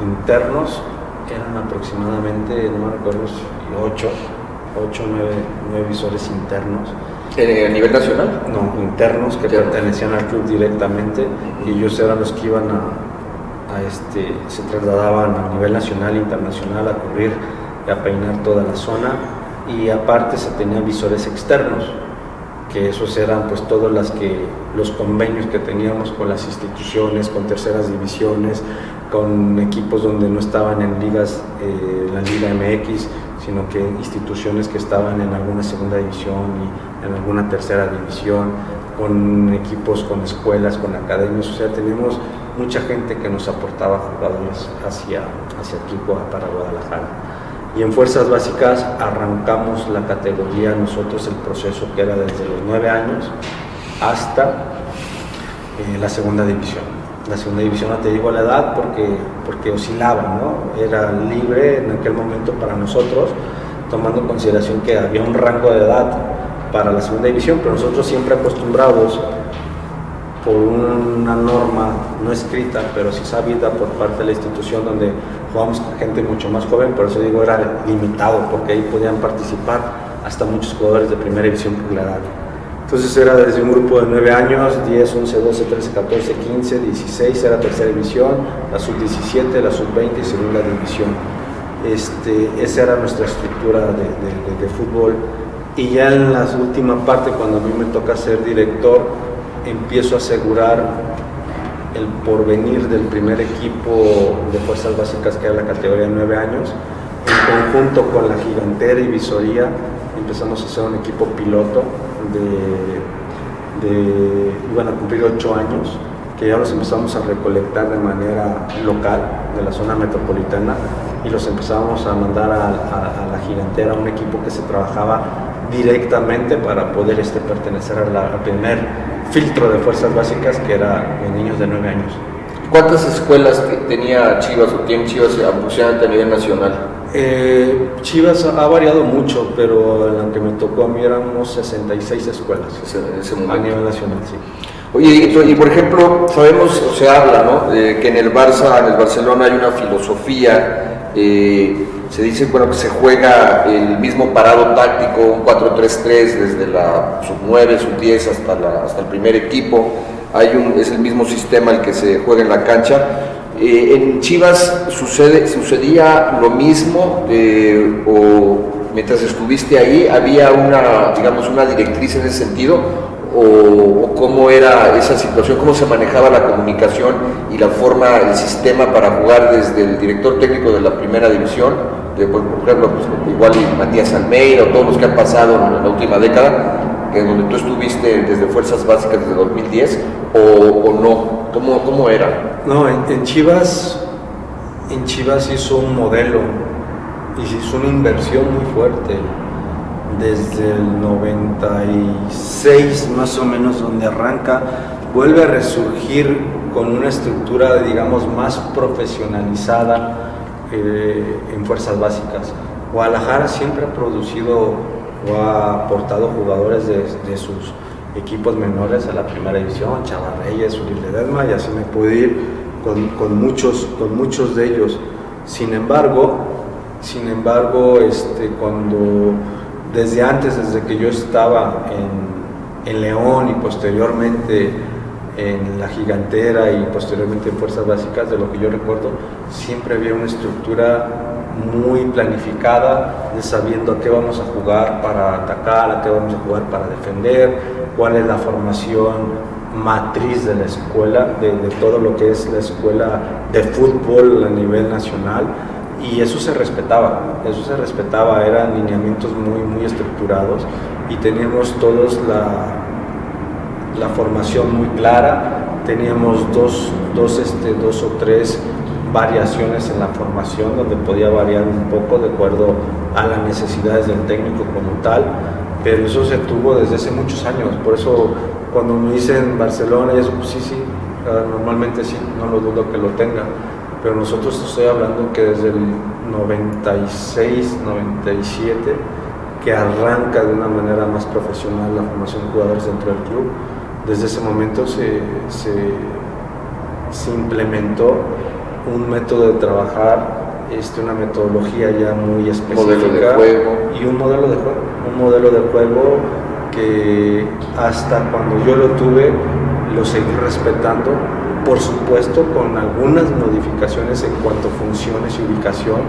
internos. Eran aproximadamente, no me recuerdo, 8 o 9 visores internos. ¿A nivel nacional? No, internos, que pertenecían al club directamente, y ellos eran los que iban se trasladaban a nivel nacional e internacional a cubrir y a peinar toda la zona. Y aparte se tenían visores externos, que esos eran pues todos los convenios que teníamos con las instituciones, con terceras divisiones, con equipos donde no estaban en ligas, la Liga MX, sino que instituciones que estaban en alguna segunda división y en alguna tercera división, con equipos, con escuelas, con academias. O sea, tenemos mucha gente que nos aportaba jugadores hacia aquí para Guadalajara. Y en fuerzas básicas arrancamos la categoría nosotros, el proceso que era desde los 9 años hasta la segunda división. La segunda división, no te digo la edad porque oscilaba, ¿no? Era libre en aquel momento para nosotros, tomando en consideración que había un rango de edad para la segunda división, pero nosotros siempre acostumbrados por una norma no escrita, pero sí sabida por parte de la institución, donde jugamos con gente mucho más joven, por eso digo era limitado, porque ahí podían participar hasta muchos jugadores de primera división por la edad. Entonces era desde un grupo de 9 años, 10, 11, 12, 13, 14, 15, 16, era tercera división, la sub-17, la sub-20 y segunda división. Esa era nuestra estructura de fútbol. Y ya en la última parte, cuando a mí me toca ser director, empiezo a asegurar el porvenir del primer equipo de fuerzas básicas, que era la categoría de 9 años, en conjunto con la gigantera y visoría. empezamos a hacer un equipo piloto iban a cumplir 8 años, que ya los empezamos a recolectar de manera local de la zona metropolitana y los empezamos a mandar a la Gigantera, un equipo que se trabajaba directamente para poder pertenecer al primer filtro de fuerzas básicas, que era de niños de 9 años. ¿Cuántas escuelas tenía Chivas o tiene Chivas aproximadamente a nivel nacional? Chivas ha variado mucho, pero en la que me tocó a mí éramos 66 escuelas En ese momento. a nivel nacional, sí. Oye, y por ejemplo, sabemos o se habla, ¿no? Que en el Barcelona hay una filosofía, se dice, bueno, que se juega el mismo parado táctico, un 4-3-3 desde la sub-9, sub-10 hasta el primer equipo. Es el mismo sistema el que se juega en la cancha. ¿En Chivas sucedía lo mismo o mientras estuviste ahí había una directriz en ese sentido? ¿O cómo era esa situación? ¿Cómo se manejaba la comunicación y el sistema para jugar desde el director técnico de la primera división? Por ejemplo, pues, igual Matías Almeida o todos los que han pasado en la última década, donde tú estuviste desde Fuerzas Básicas desde 2010, o no. ¿Cómo era? No, en Chivas hizo un modelo y se hizo una inversión muy fuerte desde el 96 más o menos, donde arranca, vuelve a resurgir con una estructura, digamos, más profesionalizada en Fuerzas Básicas. Guadalajara siempre ha producido o ha aportado jugadores de sus equipos menores a la primera división, Chava Reyes, Uriel Ledesma, y así me puedo ir con muchos de ellos. Sin embargo, cuando desde que yo estaba en León y posteriormente en la Gigantera y posteriormente en Fuerzas Básicas, de lo que yo recuerdo, siempre había una estructura muy planificada, de sabiendo a qué vamos a jugar para atacar, a qué vamos a jugar para defender, cuál es la formación matriz de la escuela, de todo lo que es la escuela de fútbol a nivel nacional, y eso se respetaba, eran lineamientos muy estructurados y teníamos todos la formación muy clara, teníamos dos o tres variaciones en la formación, donde podía variar un poco de acuerdo a las necesidades del técnico como tal, pero eso se tuvo desde hace muchos años. Por eso cuando me dicen Barcelona y eso, pues sí, normalmente sí, no lo dudo que lo tenga, pero nosotros estoy hablando que desde el 96, 97, que arranca de una manera más profesional la formación de jugadores dentro del club. Desde ese momento se implementó un método de trabajar, una metodología ya muy específica y un modelo de juego que hasta cuando yo lo tuve lo seguí respetando, por supuesto con algunas modificaciones en cuanto a funciones y ubicación,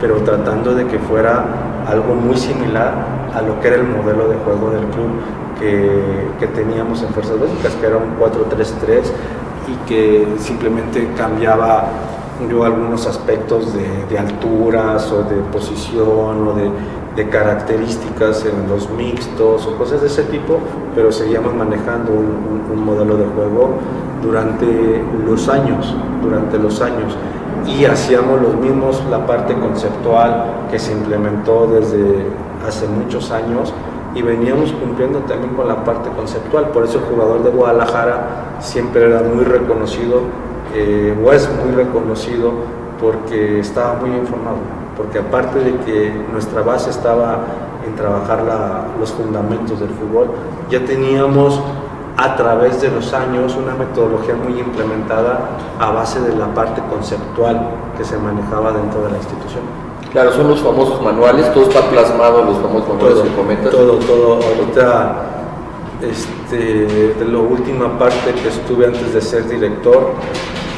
pero tratando de que fuera algo muy similar a lo que era el modelo de juego del club que teníamos en Fuerzas Básicas, que era un 4-3-3 y que simplemente cambiaba algunos aspectos de alturas o de posición o de características en los mixtos o cosas de ese tipo, pero seguíamos manejando un modelo de juego durante los años y hacíamos los mismos, la parte conceptual que se implementó desde hace muchos años, y veníamos cumpliendo también con la parte conceptual. Por eso el jugador de Guadalajara siempre era muy reconocido, o es muy reconocido, porque estaba muy informado, porque aparte de que nuestra base estaba en trabajar los fundamentos del fútbol, ya teníamos a través de los años una metodología muy implementada a base de la parte conceptual que se manejaba dentro de la institución. Claro, son los famosos manuales, todo está plasmado en los famosos manuales que comentas. Todo. Ahorita, de la última parte que estuve antes de ser director,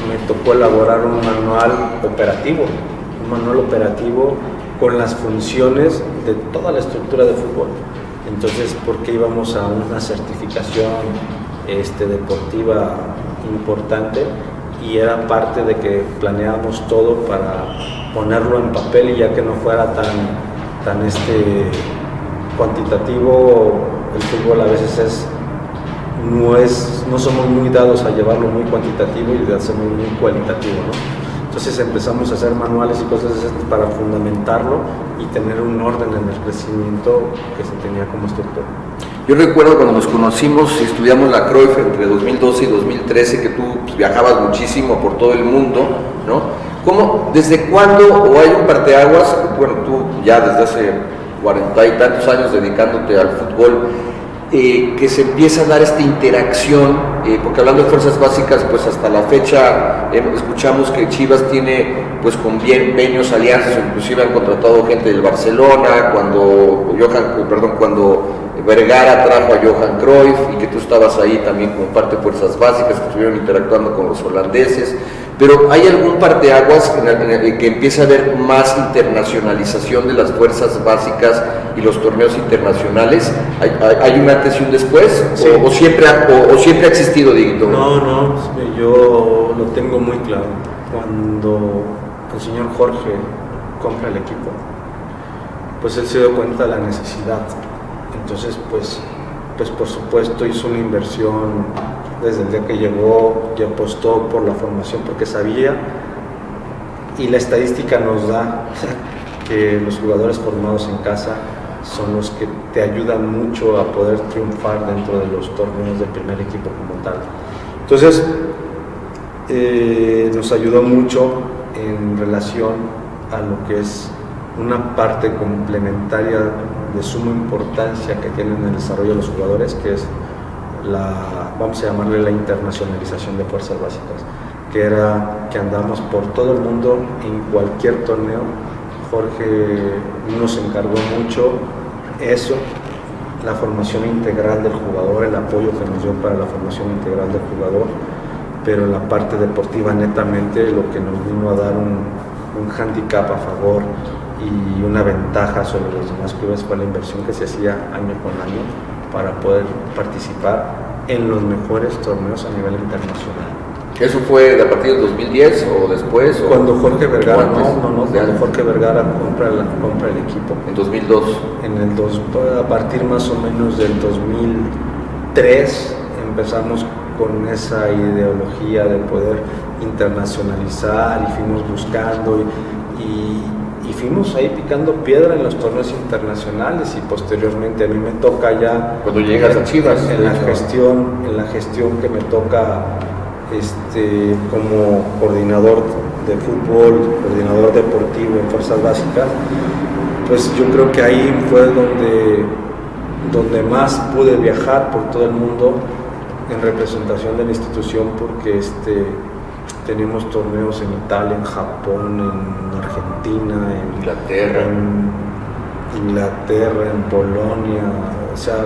me tocó elaborar un manual operativo con las funciones de toda la estructura de fútbol. Entonces, porque íbamos a una certificación deportiva importante, y era parte de que planeábamos todo para ponerlo en papel y ya que no fuera tan cuantitativo, el fútbol a veces no somos muy dados a llevarlo muy cuantitativo y de hacerlo muy cualitativo, ¿no? Entonces empezamos a hacer manuales y cosas así para fundamentarlo y tener un orden en el crecimiento que se tenía como estructura. Yo recuerdo cuando nos conocimos y estudiamos la Cruyff entre 2012 y 2013, que tú viajabas muchísimo por todo el mundo, ¿no? ¿Cómo, desde cuándo, o hay un parteaguas, bueno, tú ya desde hace 40 y tantos años dedicándote al fútbol, que se empieza a dar esta interacción, porque hablando de fuerzas básicas, pues hasta la fecha escuchamos que Chivas tiene pues convenios, alianzas, o inclusive han contratado gente del Barcelona, cuando Vergara trajo a Johan Cruyff, y que tú estabas ahí también como parte de fuerzas básicas, que estuvieron interactuando con los holandeses. Pero ¿hay algún parteaguas en el que empieza a haber más internacionalización de las fuerzas básicas y los torneos internacionales? ¿Hay un antes y un después? Sí. ¿O siempre ha existido, Dieguito? No, yo lo tengo muy claro. Cuando el señor Jorge compra el equipo, pues él se dio cuenta de la necesidad. Entonces, pues por supuesto hizo una inversión desde el día que llegó y apostó por la formación, porque sabía, y la estadística nos da que los jugadores formados en casa son los que te ayudan mucho a poder triunfar dentro de los torneos del primer equipo como tal. Entonces nos ayudó mucho en relación a lo que es una parte complementaria de suma importancia que tienen en el desarrollo de los jugadores, que es vamos a llamarle la internacionalización de fuerzas básicas, que era que andamos por todo el mundo en cualquier torneo. Jorge nos encargó mucho eso, la formación integral del jugador, el apoyo que nos dio para la formación integral del jugador, pero en la parte deportiva netamente lo que nos vino a dar un hándicap a favor y una ventaja sobre los demás clubes fue la inversión que se hacía año con año para poder participar en los mejores torneos a nivel internacional. ¿Eso fue a partir del 2010 o después? Cuando Jorge Vergara, cuando Jorge Vergara compra el equipo. ¿En 2002? A partir más o menos del 2003 empezamos con esa ideología de poder internacionalizar y fuimos buscando y fuimos ahí picando piedra en los torneos internacionales, y posteriormente a mí me toca ya cuando llegas a Chivas en la gestión que me toca como coordinador de fútbol, coordinador deportivo en fuerzas básicas, pues yo creo que ahí fue donde más pude viajar por todo el mundo en representación de la institución, porque tenemos torneos en Italia, en Japón, en Argentina, en Inglaterra, en Polonia, o sea,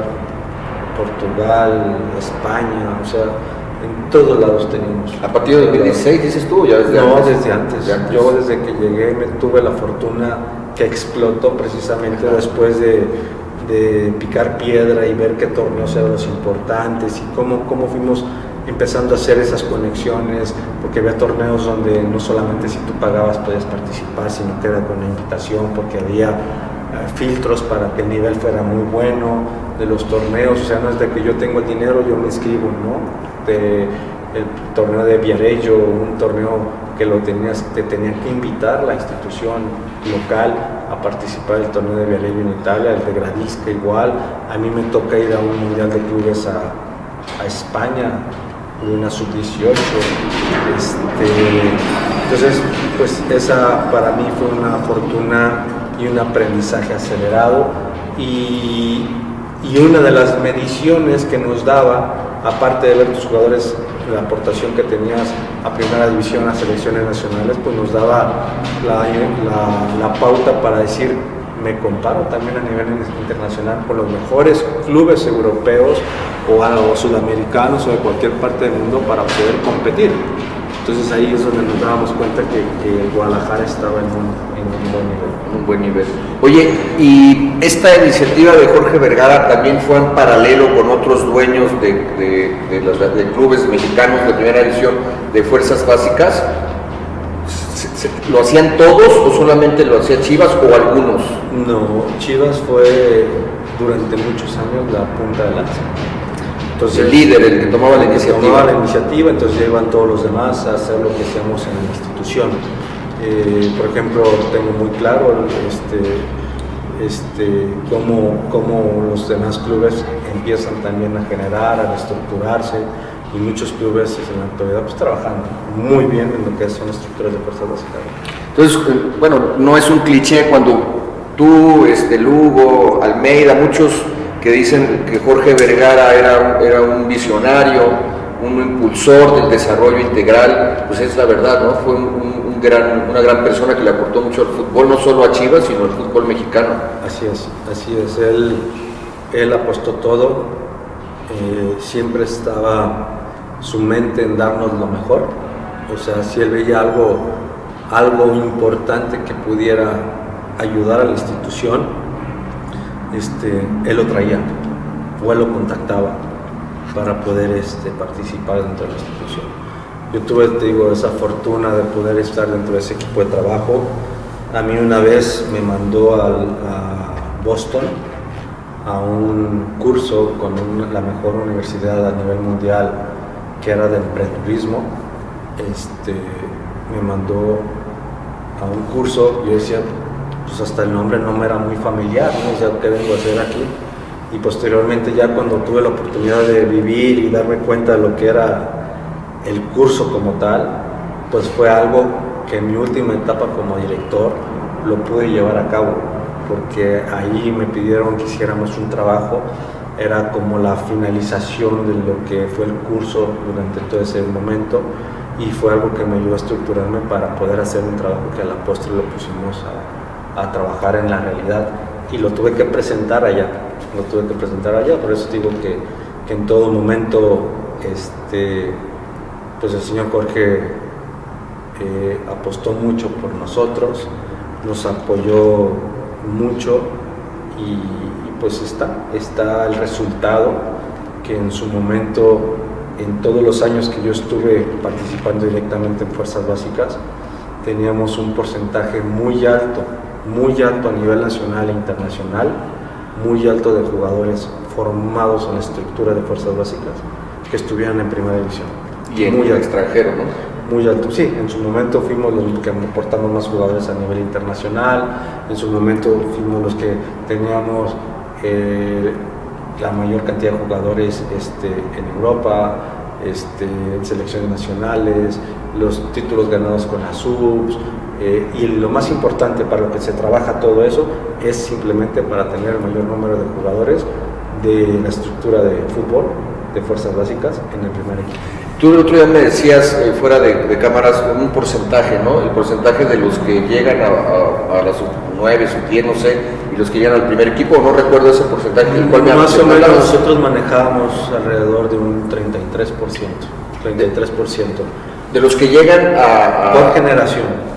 Portugal, España, o sea, en todos lados tenemos. ¿A partir de 2016 dices tú? ¿Ya desde antes? No, desde antes. Yo desde que llegué tuve la fortuna que explotó precisamente después de picar piedra y ver qué torneos eran los importantes y cómo fuimos empezando a hacer esas conexiones, porque había torneos donde no solamente si tú pagabas podías participar, sino que era con una invitación, porque había filtros para que el nivel fuera muy bueno de los torneos. O sea, no es de que yo tengo el dinero, yo me inscribo, ¿no? El torneo de Viareggio, un torneo que te tenían que invitar la institución local a participar del torneo de Viareggio en Italia, el de Gradisca igual. A mí me toca ir a un mundial de clubes a España, una sub-18, entonces pues esa para mí fue una fortuna y un aprendizaje acelerado, y una de las mediciones que nos daba, aparte de ver tus jugadores, la aportación que tenías a primera división, a selecciones nacionales, pues nos daba la pauta para decir, me comparo también a nivel internacional con los mejores clubes europeos o sudamericanos o de cualquier parte del mundo para poder competir. Entonces ahí es donde nos dábamos cuenta que Guadalajara estaba en un buen nivel. Oye, y esta iniciativa de Jorge Vergara también fue en paralelo con otros dueños de clubes mexicanos de primera división de fuerzas básicas. ¿Lo hacían todos o solamente lo hacía Chivas o algunos? No, Chivas fue durante muchos años la punta de lanza. Entonces, el líder, el que tomaba la iniciativa. Entonces llevan todos los demás a hacer lo que hacemos en la institución. Por ejemplo, tengo muy claro cómo los demás clubes empiezan también a generar, a reestructurarse, y muchos clubes en la actualidad pues trabajando muy bien en lo que son estructuras de fuerzas básicas. Entonces, bueno, no es un cliché cuando tú, Lugo, Almeida, muchos que dicen que Jorge Vergara era un visionario, un impulsor del desarrollo integral, pues es la verdad, ¿no? Fue una gran persona que le aportó mucho al fútbol, no solo a Chivas, sino al fútbol mexicano. Así es. Él apostó todo, siempre estaba su mente en darnos lo mejor. O sea, si él veía algo importante que pudiera ayudar a la institución, él lo traía o él lo contactaba para poder participar dentro de la institución. Yo tuve, esa fortuna de poder estar dentro de ese equipo de trabajo. A mí una vez me mandó a Boston a un curso con la mejor universidad a nivel mundial, que era de emprendedurismo. Me mandó a un curso. Yo decía, pues hasta el nombre no me era muy familiar, ¿no? O sea, ¿qué vengo a hacer aquí? Y posteriormente, ya cuando tuve la oportunidad de vivir y darme cuenta de lo que era el curso como tal, pues fue algo que en mi última etapa como director lo pude llevar a cabo, porque ahí me pidieron que hiciéramos un trabajo. Era como la finalización de lo que fue el curso durante todo ese momento, y fue algo que me ayudó a estructurarme para poder hacer un trabajo que a la postre lo pusimos a trabajar en la realidad, y lo tuve que presentar allá. Por eso digo que en todo momento pues el señor Jorge apostó mucho por nosotros, nos apoyó mucho, y pues está el resultado, que en su momento, en todos los años que yo estuve participando directamente en Fuerzas Básicas, teníamos un porcentaje muy alto a nivel nacional e internacional, muy alto de jugadores formados en la estructura de Fuerzas Básicas que estuvieran en primera división. Y en el extranjero, ¿no? Muy alto, sí. En su momento fuimos los que aportamos más jugadores a nivel internacional. En su momento fuimos los que teníamos la mayor cantidad de jugadores en Europa, en selecciones nacionales, los títulos ganados con las subs, y lo más importante para lo que se trabaja todo eso es simplemente para tener el mayor número de jugadores de la estructura de fútbol de Fuerzas Básicas en el primer equipo. Tú el otro día me decías, fuera de cámaras, un porcentaje, ¿no? El porcentaje de los que llegan a la sub-9, sub-10, no sé, y los que llegan al primer equipo, no recuerdo ese porcentaje. Más o menos nosotros manejábamos alrededor de un 33%. De los que llegan por generación.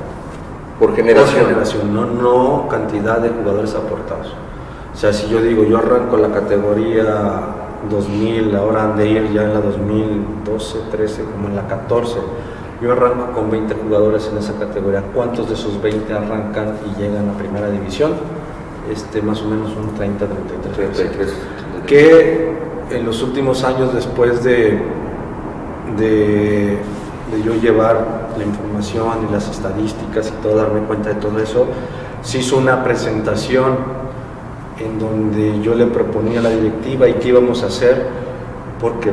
Por generación, no cantidad de jugadores aportados. O sea, si yo digo, yo arranco la categoría 2000, ahora han de ir ya en la 2012, 13, como en la 14. Yo arranco con 20 jugadores en esa categoría. ¿Cuántos de esos 20 arrancan y llegan a primera división? Más o menos un 30-33%. Que en los últimos años, después de yo llevar la información y las estadísticas y todo, darme cuenta de todo eso, se hizo una presentación en donde yo le proponía a la directiva y qué íbamos a hacer, porque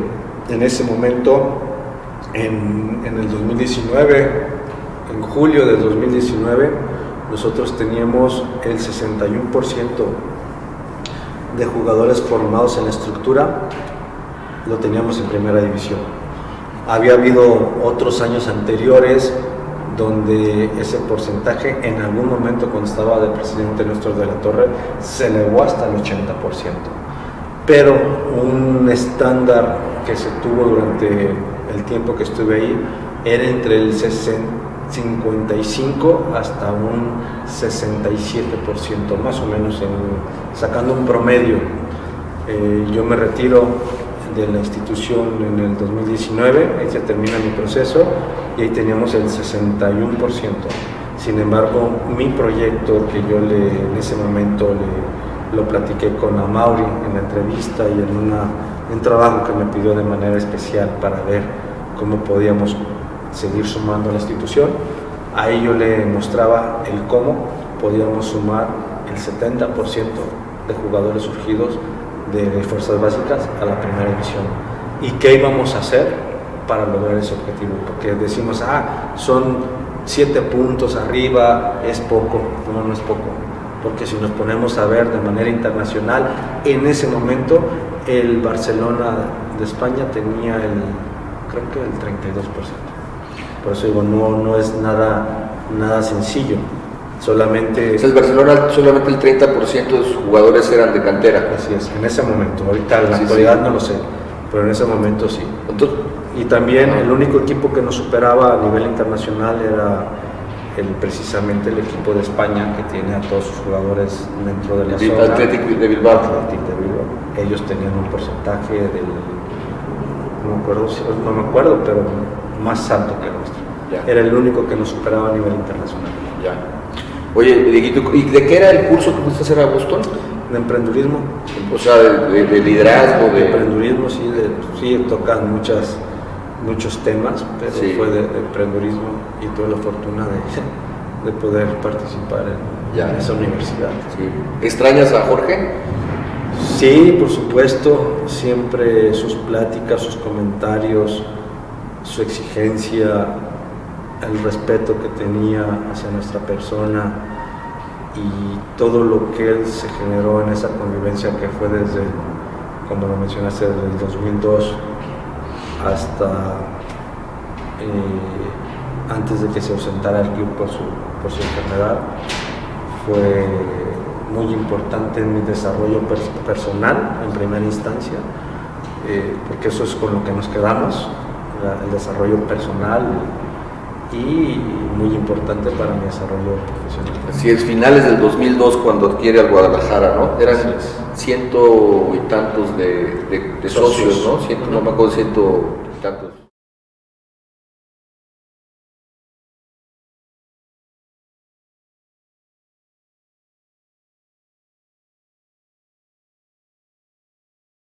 en ese momento, en el 2019, en julio del 2019, nosotros teníamos el 61% de jugadores formados en la estructura, lo teníamos en primera división. Había habido otros años anteriores donde ese porcentaje en algún momento, cuando estaba de presidente Néstor de la Torre, se elevó hasta el 80%. Pero un estándar que se tuvo durante el tiempo que estuve ahí era entre el 55 hasta un 67%, más o menos, sacando un promedio. Yo me retiro de la institución en el 2019, ahí se termina mi proceso y ahí teníamos el 61%. Sin embargo, mi proyecto que yo en ese momento lo platiqué con Amaury en la entrevista y en un trabajo que me pidió de manera especial para ver cómo podíamos seguir sumando a la institución. Ahí yo le mostraba el cómo podíamos sumar el 70% de jugadores surgidos de fuerzas básicas a la primera división. ¿Y qué íbamos a hacer para lograr ese objetivo? Porque decimos, son 7 puntos arriba, es poco. No es poco. Porque si nos ponemos a ver de manera internacional, en ese momento el Barcelona de España tenía creo que el 32%. Por eso digo, no es nada sencillo. Solamente... El Barcelona, solamente el 30% de sus jugadores eran de cantera. Así es, en ese momento. Ahorita en la actualidad no lo sé, pero en ese momento sí. Entonces, y también el único equipo que nos superaba a nivel internacional era precisamente el equipo de España, que tiene a todos sus jugadores dentro de la zona. Athletic de Bilbao. Ellos tenían un porcentaje no me acuerdo, pero más alto que el nuestro. Ya. Era el único que nos superaba a nivel internacional. Ya. Oye, Dieguito, ¿y de qué era el curso que fuiste a hacer a Boston? De emprendurismo. O sea, de liderazgo, de emprendurismo, sí, tocan muchos temas, pero sí. Fue de emprendurismo y tuve la fortuna de poder participar en esa universidad. Sí. ¿Extrañas a Jorge? Sí, por supuesto, siempre sus pláticas, sus comentarios, su exigencia, el respeto que tenía hacia nuestra persona y todo lo que él se generó en esa convivencia que fue desde, como lo mencionaste, desde el 2002 hasta antes de que se ausentara el club por su enfermedad, fue muy importante en mi desarrollo personal en primera instancia, porque eso es con lo que nos quedamos, el desarrollo personal, y muy importante para mi desarrollo profesional. Así es, finales del 2002 cuando adquiere al Guadalajara, ¿no? Eran 100 y tantos de socios, ¿no? No me acuerdo, 100 y tantos.